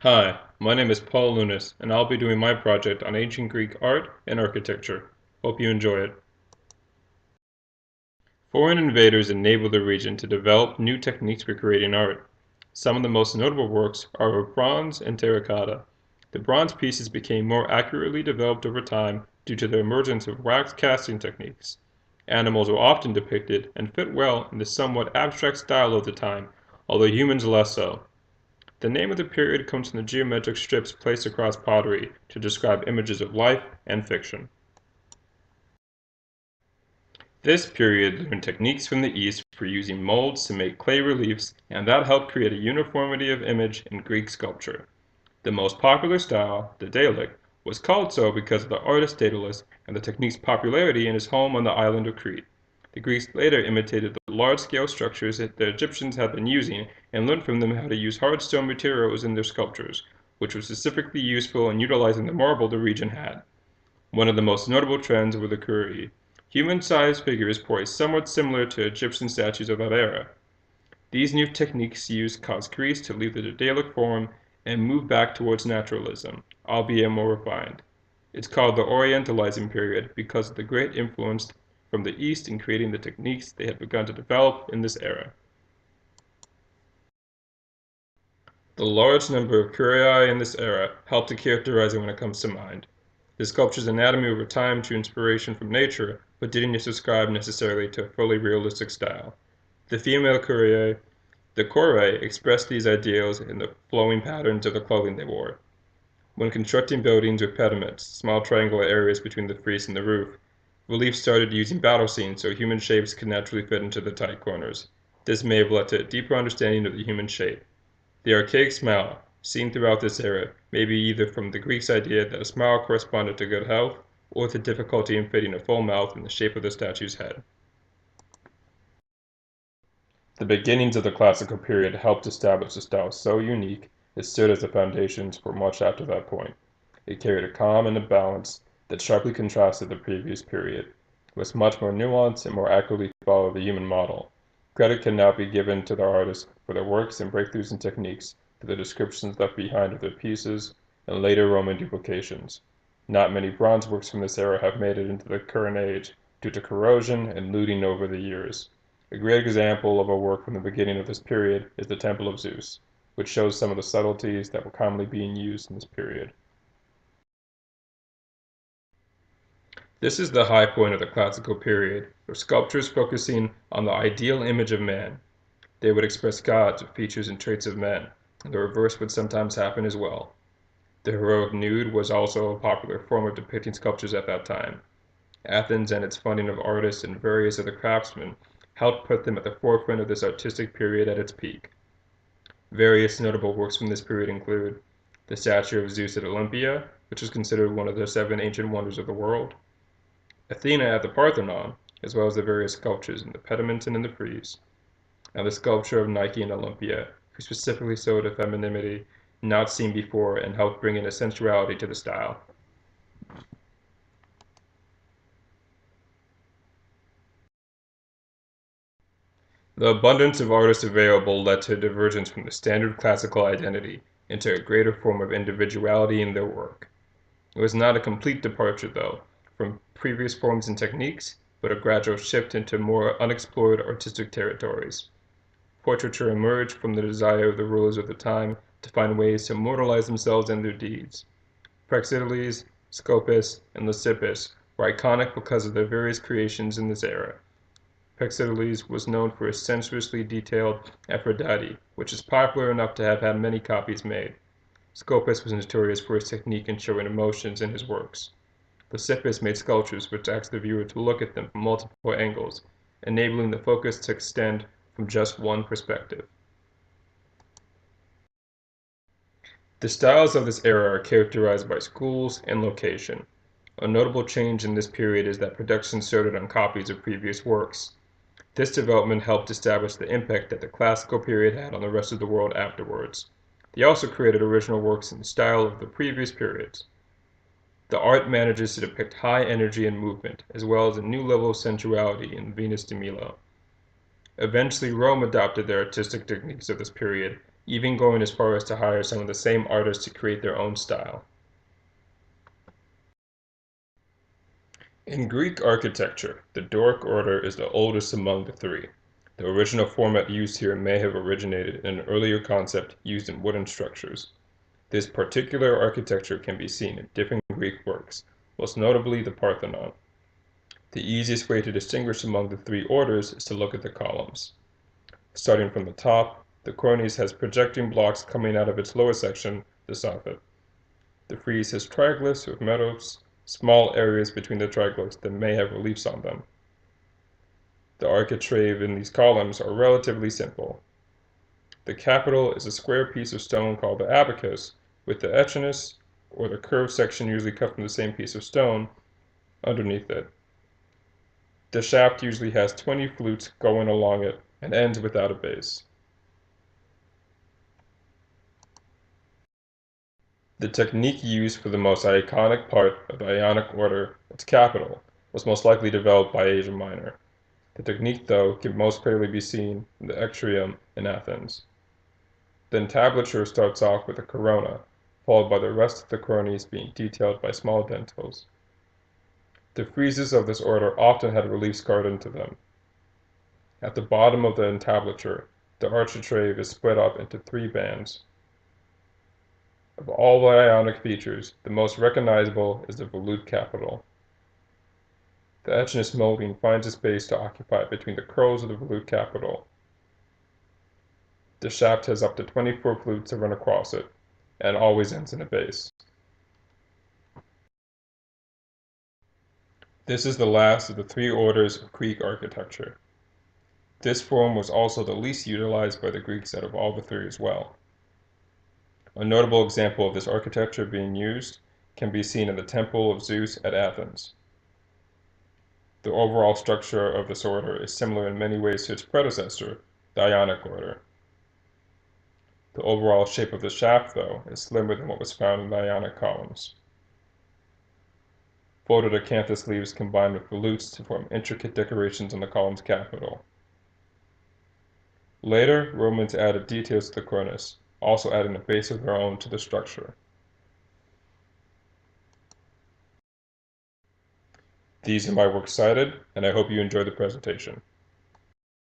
Hi, my name is Paul Lunas, and I'll be doing my project on ancient Greek art and architecture. Hope you enjoy it. Foreign invaders enabled the region to develop new techniques for creating art. Some of the most notable works are of bronze and terracotta. The bronze pieces became more accurately developed over time due to the emergence of wax casting techniques. Animals were often depicted and fit well in the somewhat abstract style of the time, although humans less so. The name of the period comes from the geometric strips placed across pottery to describe images of life and fiction. This period learned techniques from the East for using molds to make clay reliefs, and that helped create a uniformity of image in Greek sculpture. The most popular style, the Daedalic, was called so because of the artist Daedalus and the technique's popularity in his home on the island of Crete. The Greeks later imitated the large-scale structures that the Egyptians had been using and learned from them how to use hard stone materials in their sculptures, which was specifically useful in utilizing the marble the region had. One of the most notable trends were the kurai, human-sized figures poised somewhat similar to Egyptian statues of that era. These new techniques caused Greece to leave the Daedalic form and move back towards naturalism, albeit more refined. It's called the Orientalizing period because of the great influence from the East in creating the techniques they had begun to develop in this era. The large number of curiae in this era help to characterize it when it comes to mind. The sculpture's anatomy over time drew inspiration from nature, but didn't subscribe necessarily to a fully realistic style. The female curiae, the chorae, expressed these ideals in the flowing patterns of the clothing they wore. When constructing buildings with pediments, small triangular areas between the frieze and the roof, relief started using battle scenes so human shapes could naturally fit into the tight corners. This may have led to a deeper understanding of the human shape. The archaic smile, seen throughout this era, may be either from the Greeks' idea that a smile corresponded to good health, or the difficulty in fitting a full mouth in the shape of the statue's head. The beginnings of the classical period helped establish a style so unique it stood as the foundations for much after that point. It carried a calm and a balance that sharply contrasted the previous period. It was much more nuanced and more accurately followed the human model. Credit can now be given to the artists for their works and breakthroughs in techniques, to the descriptions left behind of their pieces, and later Roman duplications. Not many bronze works from this era have made it into the current age due to corrosion and looting over the years. A great example of a work from the beginning of this period is the Temple of Zeus, which shows some of the subtleties that were commonly being used in this period. This is the high point of the classical period, with sculptures focusing on the ideal image of man. They would express gods with features and traits of men, and the reverse would sometimes happen as well. The heroic nude was also a popular form of depicting sculptures at that time. Athens and its funding of artists and various other craftsmen helped put them at the forefront of this artistic period at its peak. Various notable works from this period include the statue of Zeus at Olympia, which is considered one of the seven ancient wonders of the world, Athena at the Parthenon, as well as the various sculptures in the pediment and in the frieze, and the sculpture of Nike in Olympia, who specifically showed a femininity not seen before and helped bring in a sensuality to the style. The abundance of artists available led to a divergence from the standard classical identity into a greater form of individuality in their work. It was not a complete departure, though, from previous forms and techniques, but a gradual shift into more unexplored artistic territories. Portraiture emerged from the desire of the rulers of the time to find ways to immortalize themselves and their deeds. Praxiteles, Scopas, and Lysippus were iconic because of their various creations in this era. Praxiteles was known for his sensuously detailed Aphrodite, which is popular enough to have had many copies made. Scopas was notorious for his technique in showing emotions in his works. Lysippus made sculptures which asked the viewer to look at them from multiple angles, enabling the focus to extend from just one perspective. The styles of this era are characterized by schools and location. A notable change in this period is that production started on copies of previous works. This development helped establish the impact that the classical period had on the rest of the world afterwards. They also created original works in the style of the previous periods. The art manages to depict high energy and movement, as well as a new level of sensuality in Venus de Milo. Eventually, Rome adopted the artistic techniques of this period, even going as far as to hire some of the same artists to create their own style. In Greek architecture, the Doric order is the oldest among the three. The original format used here may have originated in an earlier concept used in wooden structures. This particular architecture can be seen in different Greek works, most notably the Parthenon. The easiest way to distinguish among the three orders is to look at the columns. Starting from the top, the cornice has projecting blocks coming out of its lower section, the soffit. The frieze has triglyphs with meadows, small areas between the triglyphs that may have reliefs on them. The architrave in these columns are relatively simple. The capital is a square piece of stone called the abacus, with the echinus, or the curved section usually cut from the same piece of stone, underneath it. The shaft usually has 20 flutes going along it and ends without a base. The technique used for the most iconic part of the Ionic order, its capital, was most likely developed by Asia Minor. The technique, though, can most clearly be seen in the Etrium in Athens. The entablature starts off with a corona, followed by the rest of the cornice being detailed by small dentils. The friezes of this order often had reliefs carved into them. At the bottom of the entablature, the architrave is split up into three bands. Of all the Ionic features, the most recognizable is the volute capital. The echinus molding finds a space to occupy between the curls of the volute capital. The shaft has up to 24 flutes that run across it, and always ends in a base. This is the last of the three orders of Greek architecture. This form was also the least utilized by the Greeks out of all the three as well. A notable example of this architecture being used can be seen in the Temple of Zeus at Athens. The overall structure of this order is similar in many ways to its predecessor, the Ionic order. The overall shape of the shaft, though, is slimmer than what was found in the Ionic columns. Folded acanthus leaves combine with volutes to form intricate decorations on the column's capital. Later, Romans added details to the cornice, also adding a base of their own to the structure. These are my works cited, and I hope you enjoy the presentation.